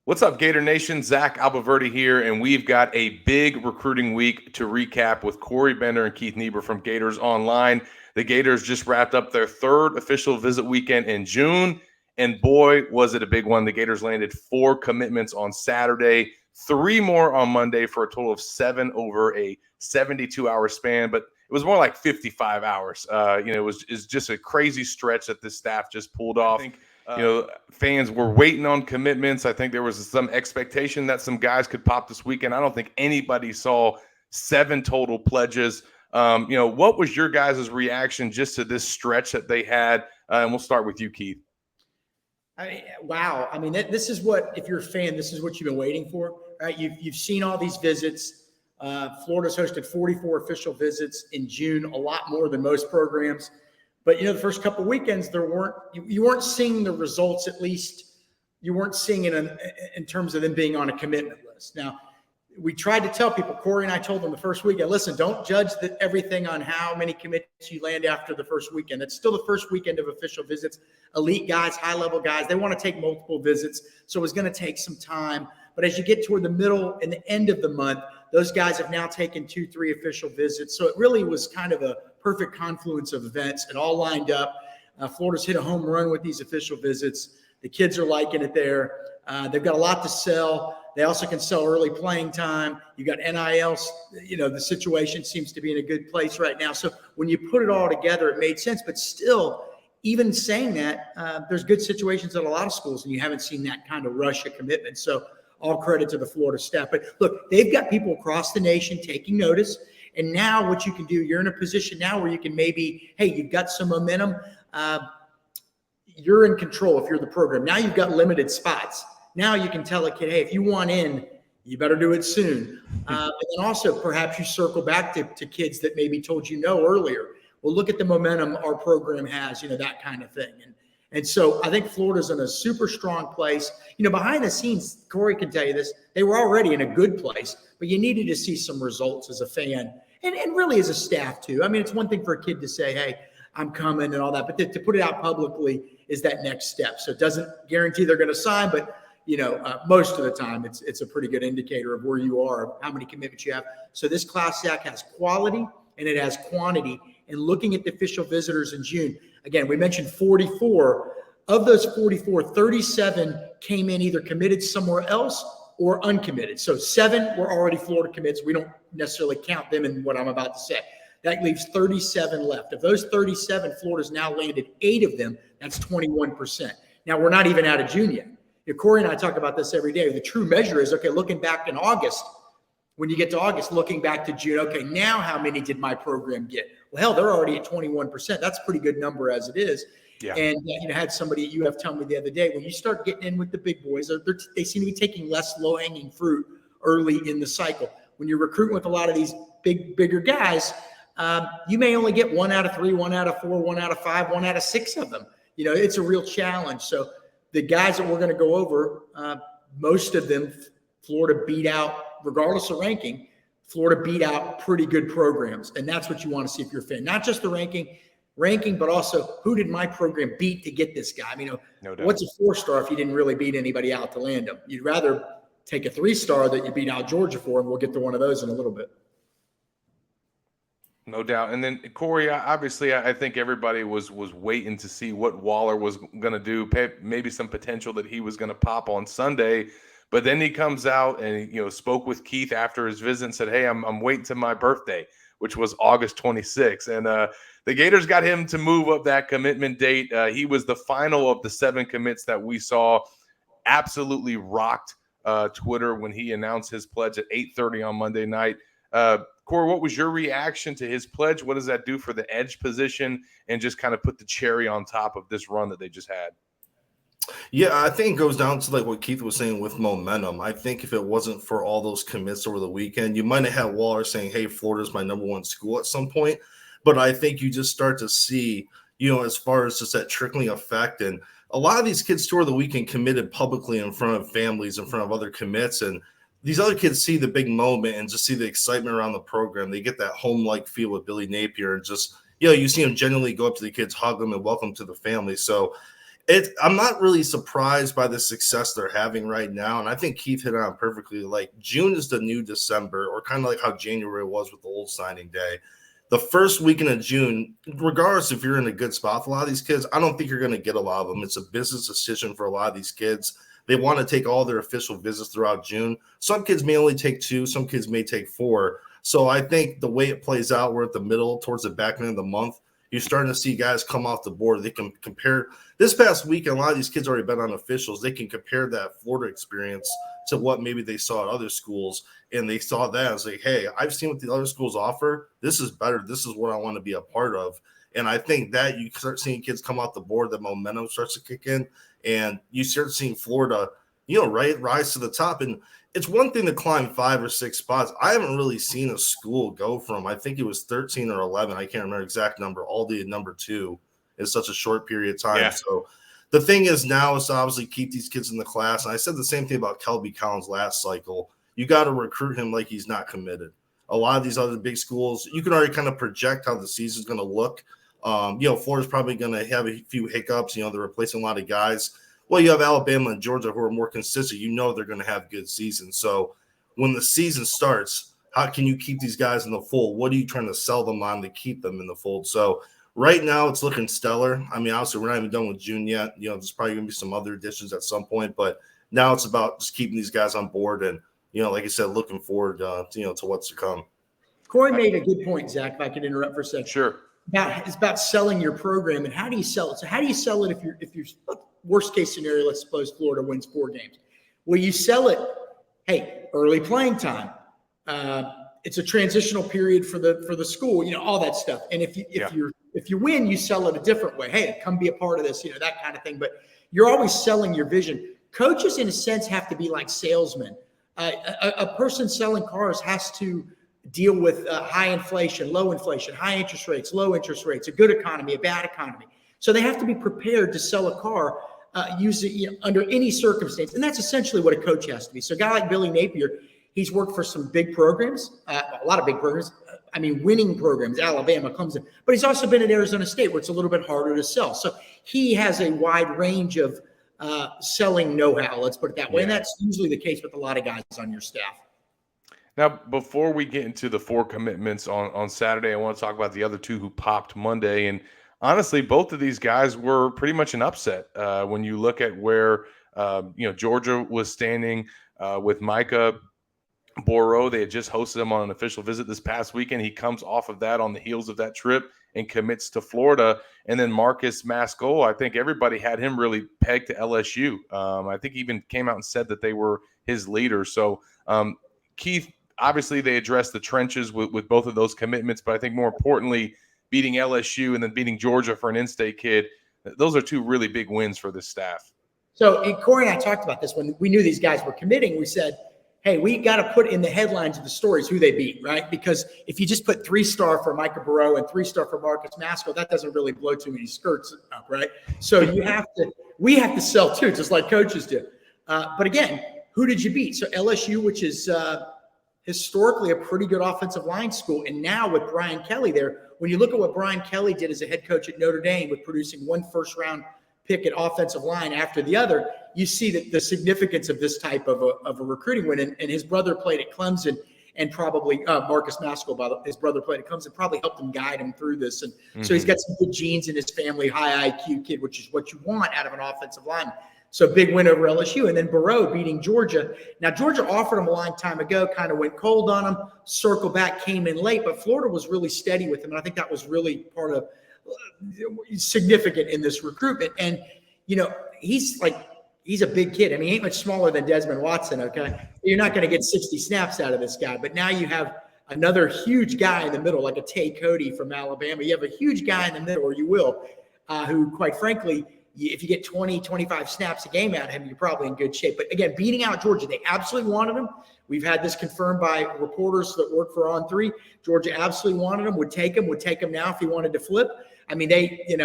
What's up, Gator Nation? Zach Albaverdi here, and we've got a big recruiting week to recap with Corey Bender and Keith Niebuhr from Gators Online. The Gators just wrapped up their third official visit weekend in June, and boy, was it a big one. The Gators landed 4 commitments on Saturday, 3 more on Monday for a total of 7 over a 72-hour span, but it was more like 55 hours. It was just a crazy stretch that this staff just pulled off. Fans were waiting on commitments. I think there was some expectation that some guys could pop this weekend. I don't think anybody saw 7 total pledges. What was your guys' reaction just to this stretch that they had? And we'll start with you, Keith. Wow. This is what, if you're a fan, this is what you've been waiting for, right? You've seen all these visits. Florida's hosted 44 official visits in June, a lot more than most programs. But, the first couple of weekends, you weren't seeing the results, at least you weren't seeing it in terms of them being on a commitment list. Now, we tried to tell people, Corey and I told them the first weekend, listen, don't judge everything on how many commits you land after the first weekend. It's still the first weekend of official visits. Elite guys, high-level guys, they want to take multiple visits, so it's going to take some time. But as you get toward the middle and the end of the month, those guys have now taken 2-3 official visits. So it really was kind of a perfect confluence of events. It all lined up. Florida's hit a home run with these official visits. The kids are liking it there. They've got a lot to sell. They also can sell early playing time. You got NIL. The situation seems to be in a good place right now. So when you put it all together, it made sense. But still, even saying that, there's good situations at a lot of schools, and you haven't seen that kind of rush of commitment. So all credit to the Florida staff. But look, they've got people across the nation taking notice. And now what you can do, you're in a position now where you can maybe, hey, you've got some momentum. You're in control if you're the program. Now you've got limited spots. Now you can tell a kid, hey, if you want in, you better do it soon. And then also perhaps you circle back to kids that maybe told you no earlier. Well, look at the momentum our program has, that kind of thing. And so I think Florida's in a super strong place. Behind the scenes, Corey can tell you this, they were already in a good place, but you needed to see some results as a fan and really as a staff too. It's one thing for a kid to say, hey, I'm coming and all that, but to put it out publicly is that next step. So it doesn't guarantee they're going to sign, but most of the time it's a pretty good indicator of where you are, how many commitments you have. So this class act has quality and it has quantity. And looking at the official visitors in June, again, we mentioned 44. Of those 44, 37 came in either committed somewhere else or uncommitted. So 7 were already Florida commits. We don't necessarily count them in what I'm about to say. That leaves 37 left. Of those 37, Florida's now landed 8 of them. That's 21%. Now, we're not even out of June yet. Corey and I talk about this every day. The true measure is, okay, looking back in August, when you get to August, looking back to June, okay, now how many did my program get? Well, hell, they're already at 21%. That's a pretty good number as it is. Yeah. And had somebody at UF tell me the other day, when you start getting in with the big boys, they seem to be taking less low-hanging fruit early in the cycle. When you're recruiting with a lot of these bigger guys, you may only get 1 out of 3, 1 out of 4, 1 out of 5, 1 out of 6 of them. It's a real challenge. So the guys that we're going to go over, most of them, Florida beat out, regardless of ranking. Florida beat out pretty good programs, and that's what you want to see if you're a fan. Not just the ranking, but also who did my program beat to get this guy? No doubt. What's a 4-star if you didn't really beat anybody out to land him? You'd rather take a 3-star that you beat out Georgia for, and we'll get to one of those in a little bit. No doubt. And then, Corey, obviously, I think everybody was waiting to see what Waller was going to do, maybe some potential that he was going to pop on Sunday. But then he comes out and, spoke with Keith after his visit and said, hey, I'm waiting to my birthday, which was August 26th. And the Gators got him to move up that commitment date. He was the final of the 7 commits that we saw. Absolutely rocked Twitter when he announced his pledge at 8:30 on Monday night. Corey, what was your reaction to his pledge? What does that do for the edge position and just kind of put the cherry on top of this run that they just had? Yeah, I think it goes down to like what Keith was saying with momentum. I think if it wasn't for all those commits over the weekend, you might have had Waller saying, hey, Florida's my number 1 school at some point. But I think you just start to see, as far as just that trickling effect. And a lot of these kids toward the weekend committed publicly in front of families, in front of other commits. And these other kids see the big moment and just see the excitement around the program. They get that home-like feel with Billy Napier and just, you see him genuinely go up to the kids, hug them, and welcome to the family. So I'm not really surprised by the success they're having right now. And I think Keith hit it on perfectly. Like June is the new December, or kind of like how January was with the old signing day. The first weekend of June, regardless if you're in a good spot with a lot of these kids, I don't think you're going to get a lot of them. It's a business decision for a lot of these kids. They want to take all their official visits throughout June. Some kids may only take 2, some kids may take 4. So I think the way it plays out, we're at the middle, towards the back end of the month. You're starting to see guys come off the board. They can compare. This past weekend, a lot of these kids already bet on officials. They can compare that Florida experience to what maybe they saw at other schools, and they saw that as like, hey, I've seen what the other schools offer. This is better. This is what I want to be a part of. And I think that you start seeing kids come off the board, the momentum starts to kick in, and you start seeing Florida, rise to the top. And it's one thing to climb 5 or 6 spots. I haven't really seen a school go from, I think it was 13 or 11, I can't remember the exact number, all the number 2 in such a short period of time. Yeah. So the thing is now is to obviously keep these kids in the class. And I said the same thing about Kelby Collins last cycle. You got to recruit him like he's not committed. A lot of these other big schools, you can already kind of project how the season's going to look. Florida's probably going to have a few hiccups. They're replacing a lot of guys. Well, you have Alabama and Georgia who are more consistent. They're going to have good seasons. So when the season starts, how can you keep these guys in the fold? What are you trying to sell them on to keep them in the fold? So right now it's looking stellar. I mean, obviously we're not even done with June yet. There's probably going to be some other additions at some point, but now it's about just keeping these guys on board and, like I said, looking forward, to what's to come. Corey made a good point, Zach, if I could interrupt for a second. Sure. It's about selling your program and how do you sell it? So how do you sell it if you're worst case scenario, let's suppose Florida wins 4 games. Well, you sell it, hey, early playing time. It's a transitional period for the school, all that stuff. And if you win, you sell it a different way. Hey, come be a part of this, that kind of thing. But you're always selling your vision. Coaches, in a sense, have to be like salesmen. A person selling cars has to deal with high inflation, low inflation, high interest rates, low interest rates, a good economy, a bad economy. So they have to be prepared to sell a car under any circumstance. And that's essentially what a coach has to be. So a guy like Billy Napier, he's worked for some big programs, a lot of big programs. Winning programs, Alabama, Clemson. But he's also been at Arizona State where it's a little bit harder to sell. So he has a wide range of selling know-how, let's put it that way. Yeah. And that's usually the case with a lot of guys on your staff. Now, before we get into the 4 commitments on Saturday, I want to talk about the other 2 who popped Monday. And honestly, both of these guys were pretty much an upset when you look at where, Georgia was standing with Micah Borough. They had just hosted him on an official visit this past weekend. He comes off of that on the heels of that trip and commits to Florida. And then Marcus Maskell, I think everybody had him really pegged to LSU. I think he even came out and said that they were his leader. So, Keith, obviously they addressed the trenches with both of those commitments, but I think more importantly, beating LSU and then beating Georgia for an in-state kid, those are 2 really big wins for this staff. So Corey and I talked about this when we knew these guys were committing. We said, hey, we got to put in the headlines of the stories who they beat, right? Because if you just put 3-star for Micah Borough and 3-star for Marcus Maskell, that doesn't really blow too many skirts up, right? So we have to sell too, just like coaches do. But again, who did you beat? So LSU, which is historically a pretty good offensive line school, and now with Brian Kelly there, when you look at what Brian Kelly did as a head coach at Notre Dame with producing 1 first-round pick at offensive line after the other, you see that the significance of this type of a recruiting win. And his brother played at Clemson, and probably Marcus Maskell, his brother played at Clemson, probably helped him guide him through this. And so he's got some good genes in his family, high IQ kid, which is what you want out of an offensive lineman. So big win over LSU. And then Borough beating Georgia. Now, Georgia offered him a long time ago, kind of went cold on him, circle back, came in late, but Florida was really steady with him. And I think that was really part of significant in this recruitment. And, he's a big kid. He ain't much smaller than Desmond Watson, okay? You're not going to get 60 snaps out of this guy. But now you have another huge guy in the middle, like a Tay Cody from Alabama. You have a huge guy in the middle, or you will, who, quite frankly, if you get 20, 25 snaps a game out of him, you're probably in good shape. But again, beating out Georgia, they absolutely wanted him. We've had this confirmed by reporters that work for On3. Georgia absolutely wanted him, would take him now if he wanted to flip. They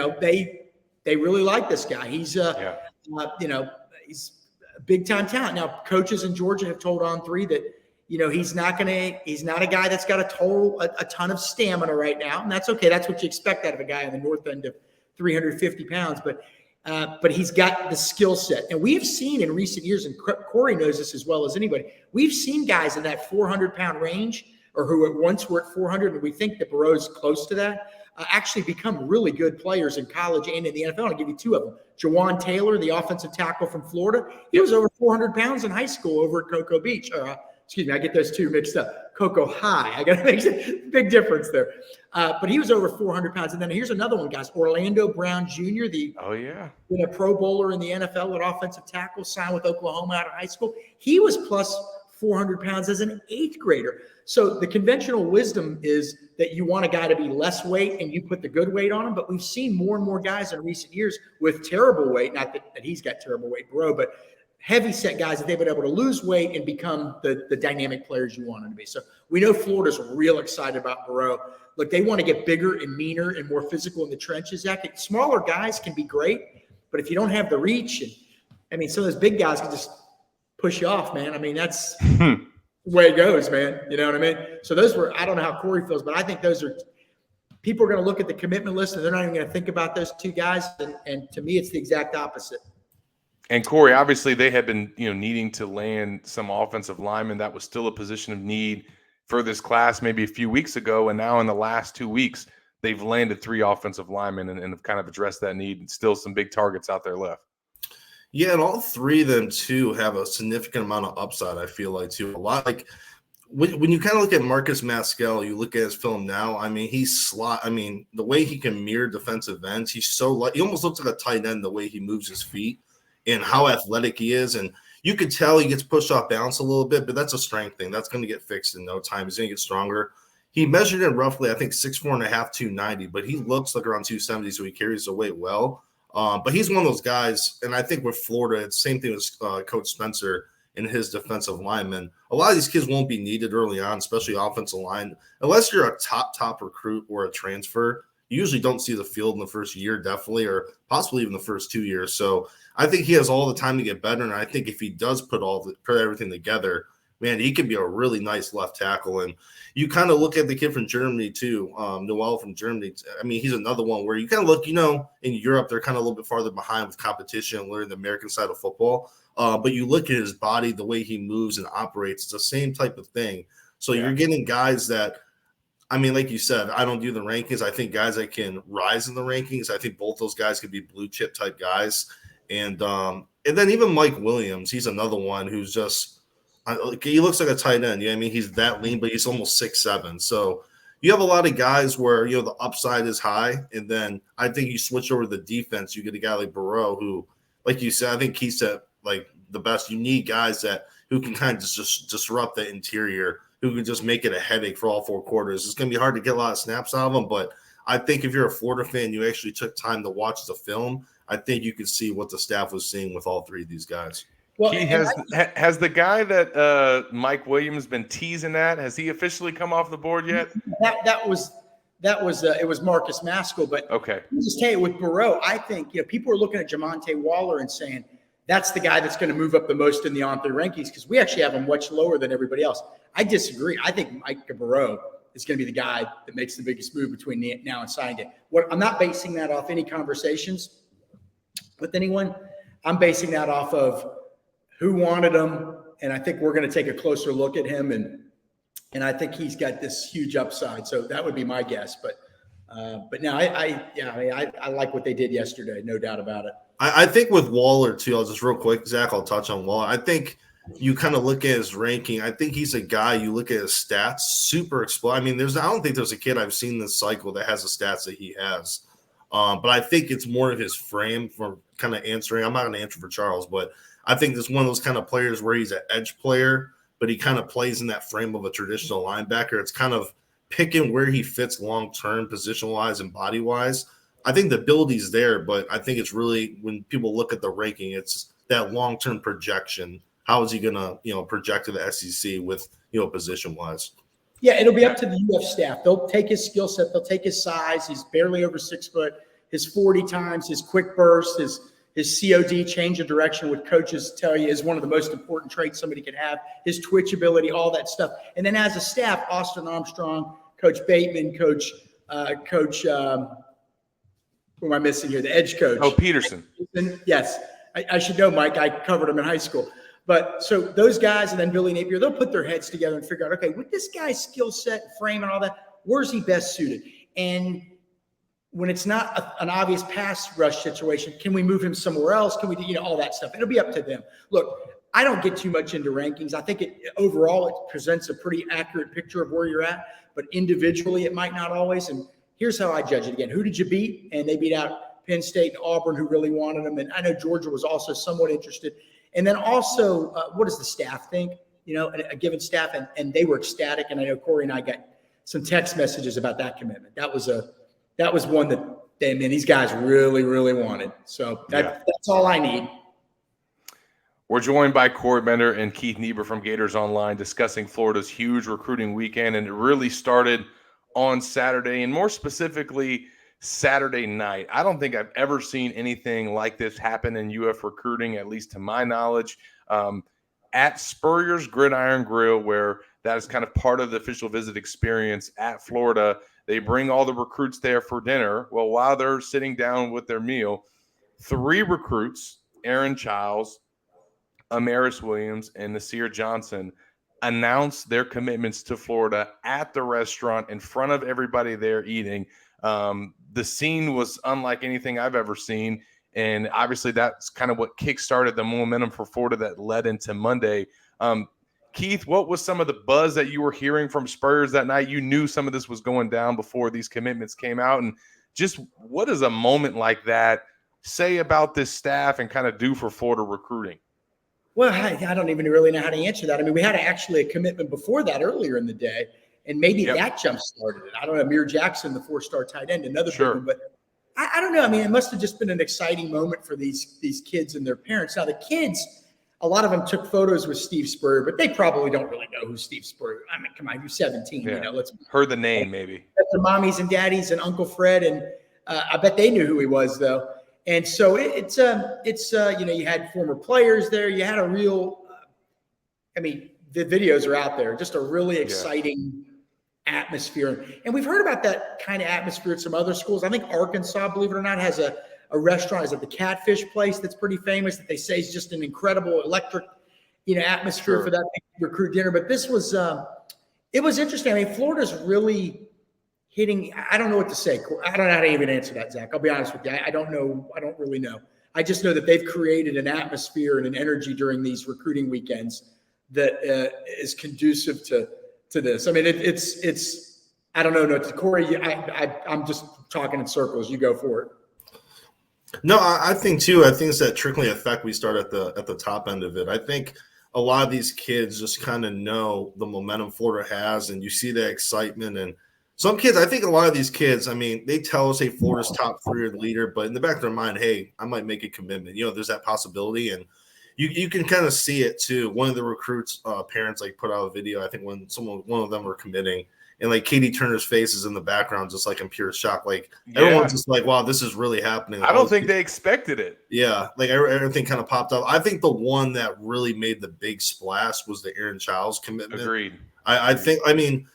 really like this guy. He's he's a big time talent. Now, coaches in Georgia have told On3 that, he's not a guy that's got a ton of stamina right now. And that's okay. That's what you expect out of a guy on the north end of 350 pounds. But but he's got the skill set. And we have seen in recent years, and Corey knows this as well as anybody, we've seen guys in that 400-pound range, or who at once were at 400, and we think that Burrow's close to that, actually become really good players in college and in the NFL. I'll give you two of them. Jawan Taylor, the offensive tackle from Florida, he was over 400 pounds in high school over at Cocoa Beach. Excuse me, I get those two mixed up. Cocoa High. I got to make a big difference there. But he was over 400 pounds. And then here's another one, guys. Orlando Brown Jr., been a Pro Bowler in the NFL at offensive tackle, signed with Oklahoma out of high school. He was plus 400 pounds as an 8th grader. So the conventional wisdom is that you want a guy to be less weight and you put the good weight on him. But we've seen more and more guys in recent years with terrible weight, not that he's got terrible weight, bro, but heavy set guys that they've been able to lose weight and become the dynamic players you want them to be. So we know Florida's real excited about Burrow. Look, they want to get bigger and meaner and more physical in the trenches. Zach, smaller guys can be great, but if you don't have the reach, and some of those big guys can just push you off, man. That's the way it goes, man. You know what I mean? So those were, I don't know how Corey feels, but I think those are, people are going to look at the commitment list and they're not even going to think about those two guys. And to me, it's the exact opposite. And Corey, obviously they had been, needing to land some offensive linemen. That was still a position of need for this class maybe a few weeks ago. And now in the last 2 weeks, they've landed 3 offensive linemen and have kind of addressed that need. And still some big targets out there left. Yeah, and all 3 of them too have a significant amount of upside. I feel like too. A lot like when you kind of look at Marcus Maskell, you look at his film now. The way he can mirror defensive ends, he almost looks like a tight end the way he moves his feet and how athletic he is. And you could tell he gets pushed off balance a little bit, but that's a strength thing. That's going to get fixed in no time. He's going to get stronger. He measured in roughly, I think, 6'4.5", 290, but he looks like around 270, so he carries the weight well. But he's one of those guys, and I think with Florida, it's the same thing with Coach Spencer and his defensive linemen. A lot of these kids won't be needed early on, especially offensive line. Unless you're a top recruit or a transfer, you usually don't see the field in the first year, definitely, or possibly even the first 2 years. So I think he has all the time to get better, and I think if he does put everything together, man, he could be a really nice left tackle. And you kind of look at the kid from Germany too, Noel from Germany. He's another one where you kind of look, in Europe, they're kind of a little bit farther behind with competition and learning the American side of football. But you look at his body, the way he moves and operates, it's the same type of thing. So You're getting guys that, like you said, I don't do the rankings. I think guys that can rise in the rankings. I think both those guys could be blue chip type guys. And then even Mike Williams, he's another one who's just, he looks like a tight end. He's that lean, but he's almost 6'7". So you have a lot of guys where, the upside is high. And then I think you switch over to the defense, you get a guy like Burrow who, like you said, I think he said like the best. You need guys who can kind of just disrupt the interior, who can just make it a headache for all 4 quarters. It's going to be hard to get a lot of snaps out of them, but I think if you're a Florida fan, you actually took time to watch the film, I think you could see what the staff was seeing with all 3 of these guys. Well, has the guy that Mike Williams been teasing at, has he officially come off the board yet? That was it was Marcus Maskell, but okay. Let me just tell you with Burrow, I think people are looking at Jamonte Waller and saying that's the guy that's going to move up the most in the on-3 rankings because we actually have him much lower than everybody else. I disagree. I think Mike Burrow is going to be the guy that makes the biggest move between now and signing day. I'm not basing that off any conversations with anyone. I'm basing that off of who wanted him, and I think we're going to take a closer look at him, and I think he's got this huge upside. So that would be my guess. But no, I like what they did yesterday, no doubt about it. I think with Waller too, I'll just real quick, Zach, I'll touch on Waller. I think you kind of look at his ranking. I think he's a guy, you look at his stats, super explosive. I don't think there's a kid I've seen this cycle that has the stats that he has. But I think it's more of his frame for kind of answering. I'm not going to answer for Charles, but I think it's one of those kind of players where he's an edge player, but he kind of plays in that frame of a traditional linebacker. It's kind of picking where he fits long-term, position-wise and body-wise. I think the ability's there, but I think it's really when people look at the ranking, it's that long-term projection. How is he going to, project to the SEC with, position-wise? Yeah, it'll be up to the UF staff. They'll take his skill set. They'll take his size. He's barely over 6 foot. His 40 times, his quick burst, his COD, change of direction, what coaches tell you is one of the most important traits somebody can have, his twitch ability, all that stuff. And then as a staff, Austin Armstrong, Coach Bateman, Coach Who am I missing here? The edge coach. Oh, Peterson. Yes. I should know, Mike. I covered him in high school. But so those guys and then Billy Napier, they'll put their heads together and figure out, okay, with this guy's skill set, frame, and all that, where's he best suited? And when it's not an obvious pass rush situation, can we move him somewhere else? Can we do, all that stuff? It'll be up to them. Look, I don't get too much into rankings. I think overall it presents a pretty accurate picture of where you're at, but individually it might not always. And here's how I judge it again. Who did you beat? And they beat out Penn State and Auburn, who really wanted them. And I know Georgia was also somewhat interested. And then also, what does the staff think? A given staff, and they were ecstatic. And I know Corey and I got some text messages about that commitment. That was one that these guys really, really wanted. So that's all I need. We're joined by Corey Bender and Keith Niebuhr from Gators Online discussing Florida's huge recruiting weekend, and it really started on Saturday, and more specifically Saturday night. I don't think I've ever seen anything like this happen in UF recruiting, at least to my knowledge. At Spurrier's Gridiron Grill, where that is kind of part of the official visit experience at Florida, they bring all the recruits there for dinner. Well, while they're sitting down with their meal, 3 recruits, Aaron Childs, Amaris Williams, and Nasir Johnson, announced their commitments to Florida at the restaurant in front of everybody there eating. The scene was unlike anything I've ever seen, and obviously that's kind of what kickstarted the momentum for Florida that led into Monday. Keith, what was some of the buzz that you were hearing from Spurs that night? You knew some of this was going down before these commitments came out, and just what does a moment like that say about this staff and kind of do for Florida recruiting? Well, I don't even really know how to answer that. I mean, we had actually a commitment before that earlier in the day, and maybe that jump started it. I don't know. Amir Jackson, the 4-star tight end, another big one, but I don't know. I mean, it must have just been an exciting moment for these kids and their parents. Now, the kids, a lot of them took photos with Steve Spurrier, but they probably don't really know who Steve Spurrier. I mean, come on, you're 17. Yeah. Let's heard the name maybe. Their mommies and daddies and Uncle Fred, and I bet they knew who he was though. And so it's you had former players there. You had a real, the videos are out there. Just a really exciting atmosphere. And we've heard about that kind of atmosphere at some other schools. I think Arkansas, believe it or not, has a restaurant. Is it the Catfish place that's pretty famous that they say is just an incredible electric, atmosphere for that recruit dinner. But this was, it was interesting. I mean, Florida's really hitting. I don't know what to say. I don't know how to even answer that, Zach. I'll be honest with you. I don't know. I don't really know. I just know that they've created an atmosphere and an energy during these recruiting weekends that is conducive to this. I mean, it's. I don't know. Corey, I'm just talking in circles. You go for it. No, I think too. I think it's that trickling effect we start at the top end of it. I think a lot of these kids just kind of know the momentum Florida has, and you see that excitement. And some kids, I think a lot of these kids, I mean, they tell us, hey, Florida's top 3 leader, but in the back of their mind, hey, I might make a commitment. There's that possibility, and you can kind of see it too. One of the recruits' parents put out a video. I think when one of them were committing, and Katie Turner's face is in the background, just in pure shock. Everyone's just wow, this is really happening. I don't think they expected it. Yeah, everything kind of popped up. I think the one that really made the big splash was the Aaron Childs commitment. Agreed. I think,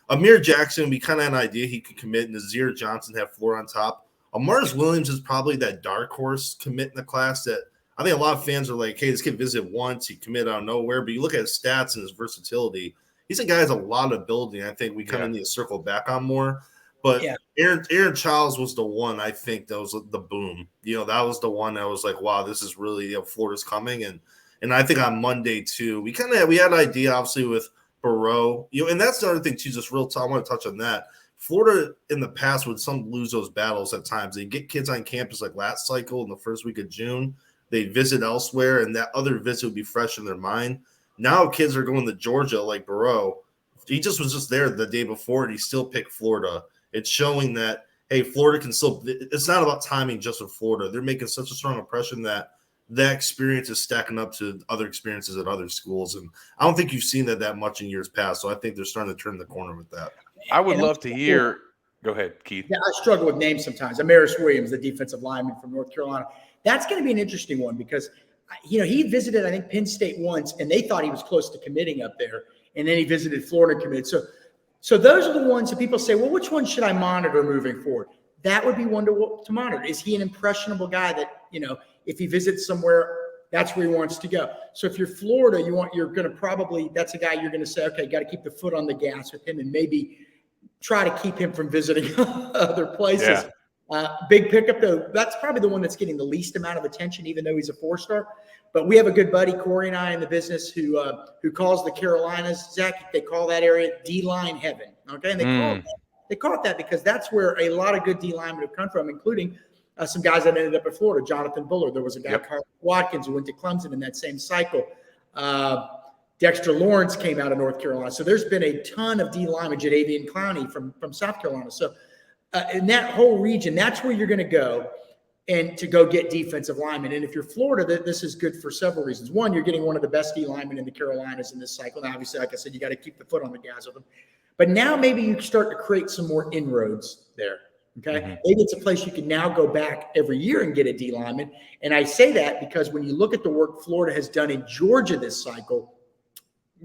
Amir Jackson, we kind of had an idea he could commit. Nasir Johnson had Florida on top. Amaris Williams is probably that dark horse commit in the class that I think a lot of fans are hey, this kid visited once, he committed out of nowhere. But you look at his stats and his versatility, he's a guy who has a lot of ability. I think we kind of need to circle back on more. But Aaron Childs was the one, I think, that was the boom. That was the one that was wow, this is really Florida's coming. And I think on Monday too, we had an idea obviously with Burrow, and that's the other thing too. Just real talk. I want to touch on that. Florida in the past would lose those battles at times. They get kids on campus last cycle in the first week of June. They visit elsewhere, and that other visit would be fresh in their mind. Now kids are going to Georgia like Burrow. He was just there the day before, and he still picked Florida. It's showing that hey, Florida can still. It's not about timing just with Florida. They're making such a strong impression that experience is stacking up to other experiences at other schools. And I don't think you've seen that much in years past. So I think they're starting to turn the corner with that. I would love to hear. Go ahead, Keith. Yeah, I struggle with names sometimes. Amaris Williams, the defensive lineman from North Carolina. That's going to be an interesting one because, he visited, I think, Penn State once, and they thought he was close to committing up there. And then he visited Florida and committed. So those are the ones that people say, well, which one should I monitor moving forward? that would be one to monitor. Is he an impressionable guy that, if he visits somewhere, that's where he wants to go? So if you're Florida, that's a guy you're going to say, okay, got to keep the foot on the gas with him and maybe try to keep him from visiting other places. Big pickup, though. That's probably the one that's getting the least amount of attention, even though he's a 4-star. But we have a good buddy, Corey and I, in the business who calls the Carolinas, Zach, they call that area D-line heaven. Okay, and they call it that because that's where a lot of good D linemen have come from, including some guys that ended up at Florida. Jonathan Buller. There was a guy, Carl Watkins, who went to Clemson in that same cycle. Dexter Lawrence came out of North Carolina. So there's been a ton of D linemen, Jadeveon Clowney from South Carolina. So in that whole region, that's where you're going to go and to go get defensive linemen. And if you're Florida, this is good for several reasons. One, you're getting one of the best D linemen in the Carolinas in this cycle. And obviously, like I said, you got to keep the foot on the gas with them. But now maybe you start to create some more inroads there. Okay. Mm-hmm. Maybe it's a place you can now go back every year and get a D lineman. And I say that because when you look at the work Florida has done in Georgia this cycle,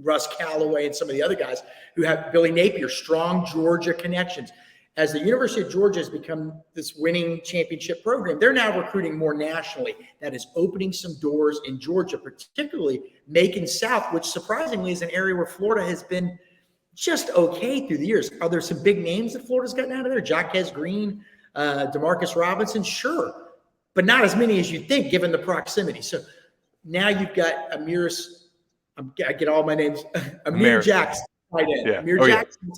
Russ Callaway and some of the other guys who have Billy Napier, strong Georgia connections. As the University of Georgia has become this winning championship program, they're now recruiting more nationally. That is opening some doors in Georgia, particularly Macon South, which surprisingly is an area where Florida has been just okay through the years. Are there some big names that Florida's gotten out of there? Jaquez Green, Demarcus Robinson, sure, but not as many as you think given the proximity. So now you've got I get all my names, Amir Jackson, tight end. Yeah. Amir Jackson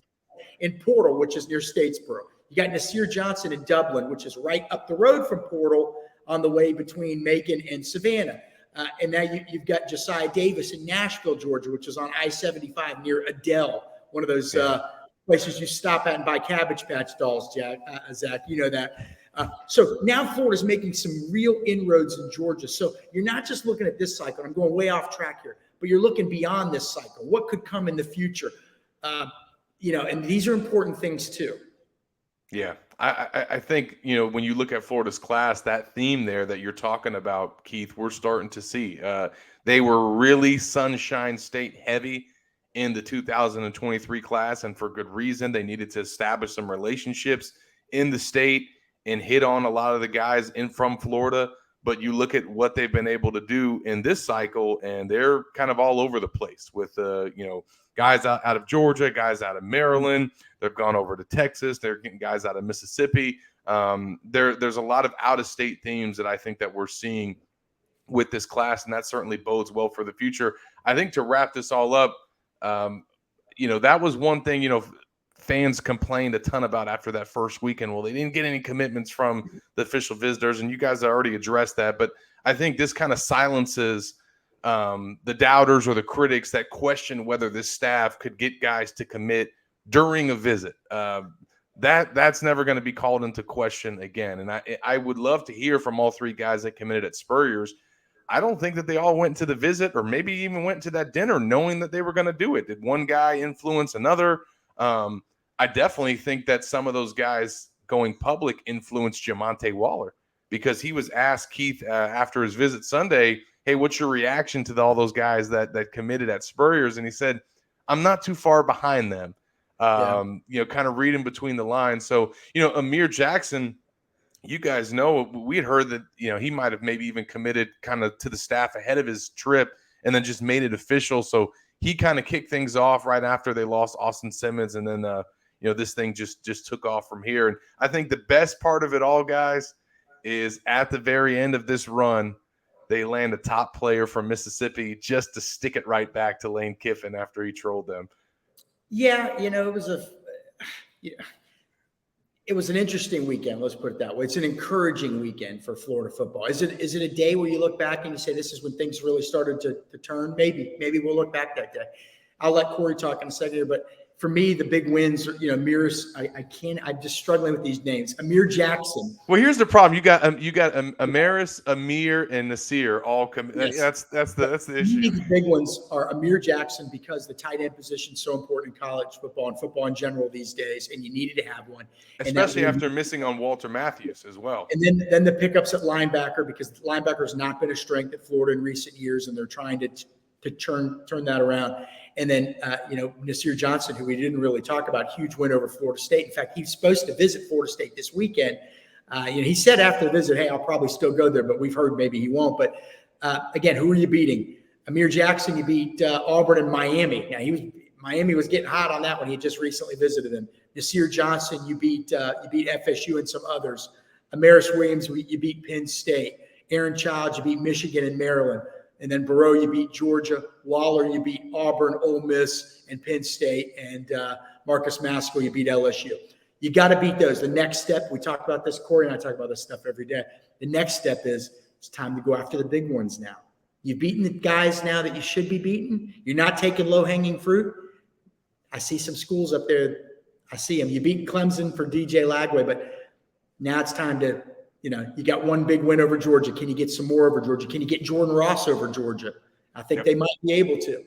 in Portal, which is near Statesboro. You got Nasir Johnson in Dublin, which is right up the road from Portal on the way between Macon and Savannah. And now you've got Josiah Davis in Nashville, Georgia, which is on I-75 near Adele, one of those places you stop at and buy Cabbage Patch dolls, Zach, you know that. So now Florida's making some real inroads in Georgia. So you're not just looking at this cycle. I'm going way off track here, but you're looking beyond this cycle. What could come in the future? And these are important things too. Yeah. I think, when you look at Florida's class, that theme there that you're talking about, Keith, we're starting to see. They were really Sunshine State heavy in the 2023 class, and for good reason. They needed to establish some relationships in the state and hit on a lot of the guys from Florida. But you look at what they've been able to do in this cycle, and they're kind of all over the place with, guys out of Georgia, guys out of Maryland. They've gone over to Texas. They're getting guys out of Mississippi. There's a lot of out-of-state themes that I think that we're seeing with this class, and that certainly bodes well for the future. I think to wrap this all up, that was one thing, fans complained a ton about after that first weekend. Well, they didn't get any commitments from the official visitors, and you guys already addressed that. But I think this kind of silences the doubters or the critics that question whether this staff could get guys to commit during a visit. That's never going to be called into question again. And I would love to hear from all three guys that committed at Spurrier's. I don't think that they all went to the visit or maybe even went to that dinner knowing that they were going to do it. Did one guy influence another? I definitely think that some of those guys going public influenced Jamonte Waller, because he was asked, Keith, after his visit Sunday, hey, what's your reaction to all those guys that committed at Spurrier's? And he said, I'm not too far behind them, kind of reading between the lines. So, Amir Jackson, you guys know, we had heard that, he might have maybe even committed kind of to the staff ahead of his trip and then just made it official. So he kind of kicked things off right after they lost Austin Simmons. And then, this thing just took off from here. And I think the best part of it all, guys, is at the very end of this run, they land a top player from Mississippi just to stick it right back to Lane Kiffin after he trolled them. Yeah, it was an interesting weekend. Let's put it that way. It's an encouraging weekend for Florida football. Is it a day where you look back and you say, this is when things really started to turn? Maybe we'll look back that day. I'll let Corey talk in a second here, but for me, the big wins, Amir's, I'm just struggling with these names. Amir Jackson. Well, here's the problem. You got Amaris, Amir, and Nasir all yes. That's the issue. The big ones are Amir Jackson, because the tight end position is so important in college football and football in general these days, and you needed to have one. Especially after missing on Walter Matthews as well. And then the pickups at linebacker, because linebacker has not been a strength at Florida in recent years, and they're trying to turn that around. And then, Nasir Johnson, who we didn't really talk about, huge win over Florida State. In fact, he's supposed to visit Florida State this weekend. He said after the visit, hey, I'll probably still go there, but we've heard maybe he won't. But again, who are you beating? Amir Jackson, you beat Auburn and Miami. Now, Miami was getting hot on that one. He had just recently visited them. Nasir Johnson, you beat FSU and some others. Amaris Williams, you beat Penn State. Aaron Childs, you beat Michigan and Maryland. And then Burrow, you beat Georgia. Waller, you beat Auburn, Ole Miss, and Penn State. And Marcus Maskell, you beat LSU. You got to beat those. The next step, we talk about this, Corey and I talk about this stuff every day. The next step is it's time to go after the big ones now. You've beaten the guys now that you should be beaten. You're not taking low-hanging fruit. I see some schools up there. I see them. You beat Clemson for DJ Lagway, but now it's time to, you got one big win over Georgia. Can you get some more over Georgia? Can you get Jordan Ross over Georgia? I think they might be able to.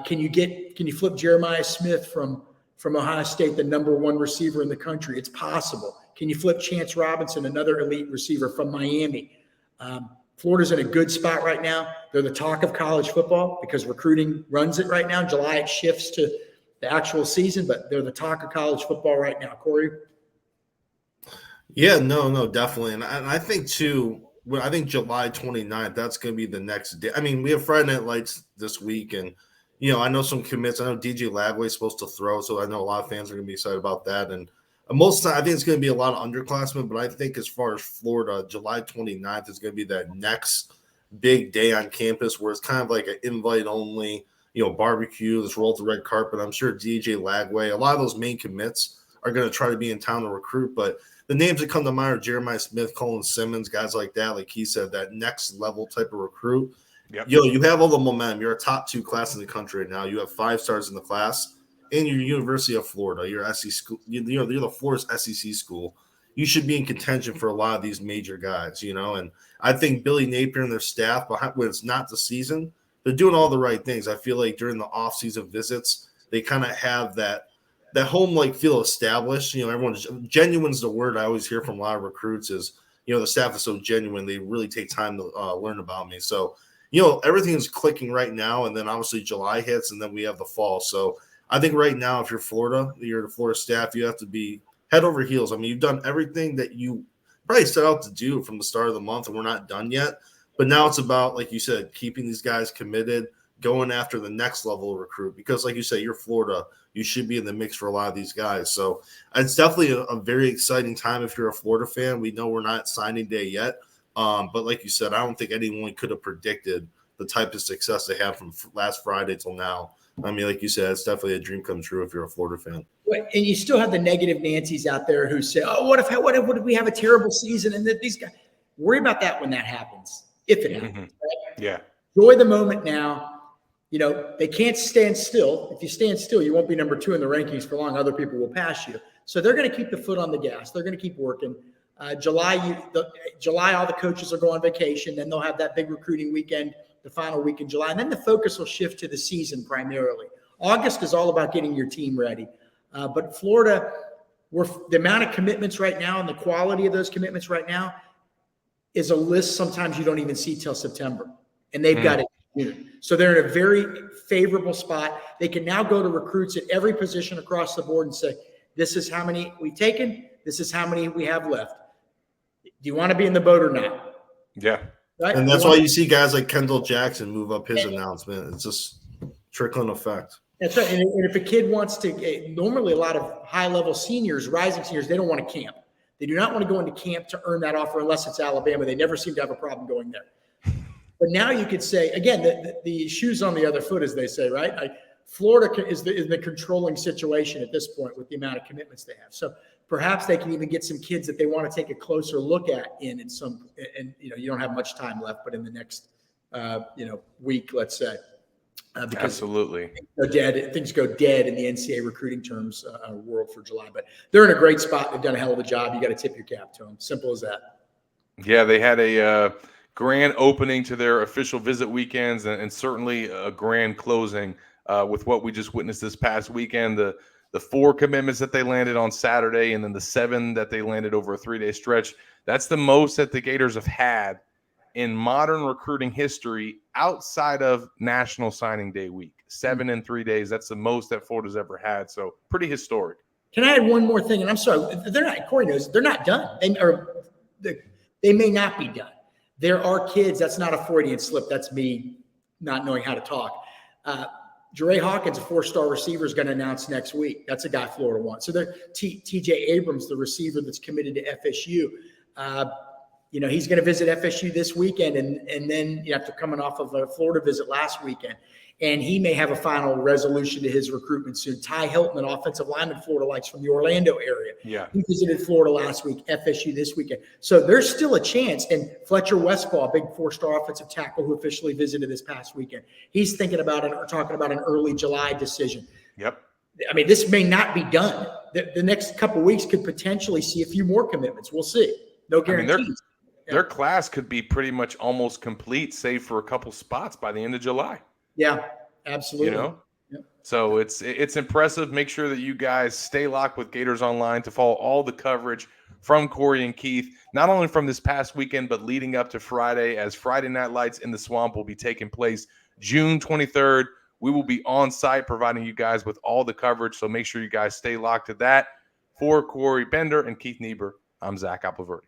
Can you flip Jeremiah Smith from Ohio State, the number one receiver in the country? It's possible. Can you flip Chance Robinson, another elite receiver from Miami? Florida's in a good spot right now. They're the talk of college football because recruiting runs it right now. In July, it shifts to the actual season, but they're the talk of college football right now. Corey? Yeah, no, definitely. And I think, too, I think July 29th, that's going to be the next day. I mean, we have Friday Night Lights this week, and, I know some commits. I know DJ Lagway is supposed to throw, so I know a lot of fans are going to be excited about that. And most of the time, I think it's going to be a lot of underclassmen, but I think as far as Florida, July 29th is going to be that next big day on campus where it's kind of like an invite-only, barbecue, let's roll the red carpet. I'm sure DJ Lagway, a lot of those main commits are going to try to be in town to recruit, but the names that come to mind are Jeremiah Smith, Colin Simmons, guys like that, like he said, that next level type of recruit. Yep. You have all the momentum. You're a top 2 class in the country right now. You have 5 stars in the class, and you're University of Florida. You're SEC school. You're the Florida's SEC school. You should be in contention for a lot of these major guys, And I think Billy Napier and their staff, when it's not the season, they're doing all the right things. I feel like during the off-season visits, they kind of have that home-like feel established. Everyone's genuine's the word I always hear from a lot of recruits is, the staff is so genuine. They really take time to learn about me. So, everything is clicking right now. And then obviously July hits and then we have the fall. So I think right now, if you're the Florida staff, you have to be head over heels. I mean, you've done everything that you probably set out to do from the start of the month, and we're not done yet. But now it's about, like you said, keeping these guys committed, going after the next level of recruit. Because like you say, you're Florida. You should be in the mix for a lot of these guys. So it's definitely a very exciting time if you're a Florida fan. We know we're not signing day yet. But like you said, I don't think anyone could have predicted the type of success they had from last Friday till now. I mean, like you said, it's definitely a dream come true if you're a Florida fan. And you still have the negative Nancy's out there who say, oh, what if we have a terrible season and that these guys – worry about that when that happens, if it happens. Right? Yeah. Enjoy the moment now. They can't stand still. If you stand still, you won't be number 2 in the rankings for long. Other people will pass you. So they're going to keep the foot on the gas. They're going to keep working. July, all the coaches will go on vacation. Then they'll have that big recruiting weekend, the final week in July. And then the focus will shift to the season primarily. August is all about getting your team ready. But Florida, the amount of commitments right now and the quality of those commitments right now is a list sometimes you don't even see till September. And they've got it in June. So they're in a very favorable spot. They can now go to recruits at every position across the board and say, this is how many we've taken. This is how many we have left. Do you want to be in the boat or not? Yeah. Right? And that's why you see guys like Kendall Jackson move up his announcement. It's just trickling effect. That's right. And if a kid wants to, normally a lot of high-level seniors, rising seniors, they don't want to camp. They do not want to go into camp to earn that offer unless it's Alabama. They never seem to have a problem going there. But now you could say, again, the shoe's on the other foot, as they say, right? Like Florida is the controlling situation at this point with the amount of commitments they have. So perhaps they can even get some kids that they want to take a closer look at and you don't have much time left, but in the next, week, let's say. Because absolutely things go dead in the NCAA recruiting terms world for July. But they're in a great spot. They've done a hell of a job. You got to tip your cap to them. Simple as that. Yeah, they had a grand opening to their official visit weekends and certainly a grand closing with what we just witnessed this past weekend. The 4 commitments that they landed on Saturday and then the 7 that they landed over a 3-day stretch. That's the most that the Gators have had in modern recruiting history outside of National Signing Day week. 7 in 3 days. That's the most that Florida's ever had. So pretty historic. Can I add one more thing? And I'm sorry, they're not, Corey knows, they're not done. They may not be done. There are kids, that's not a Freudian slip. That's me not knowing how to talk. Jeray Hawkins, a 4-star receiver, is going to announce next week. That's a guy Florida wants. So there, TJ Abrams, the receiver that's committed to FSU, he's going to visit FSU this weekend, and then after coming off of a Florida visit last weekend, and he may have a final resolution to his recruitment soon. Ty Hilton, an offensive lineman Florida likes from the Orlando area. Yeah. He visited Florida last week, FSU this weekend. So there's still a chance. And Fletcher Westfall, a big 4-star offensive tackle who officially visited this past weekend, he's thinking about it or talking about an early July decision. Yep. I mean, this may not be done. The next couple of weeks could potentially see a few more commitments. We'll see. No guarantees. Their class could be pretty much almost complete, save for a couple spots by the end of July. Yeah, absolutely. Yep. So it's impressive. Make sure that you guys stay locked with Gators Online to follow all the coverage from Corey and Keith, not only from this past weekend, but leading up to Friday, as Friday Night Lights in the Swamp will be taking place June 23rd. We will be on site providing you guys with all the coverage. So make sure you guys stay locked to that. For Corey Bender and Keith Niebuhr, I'm Zach Appleverdi.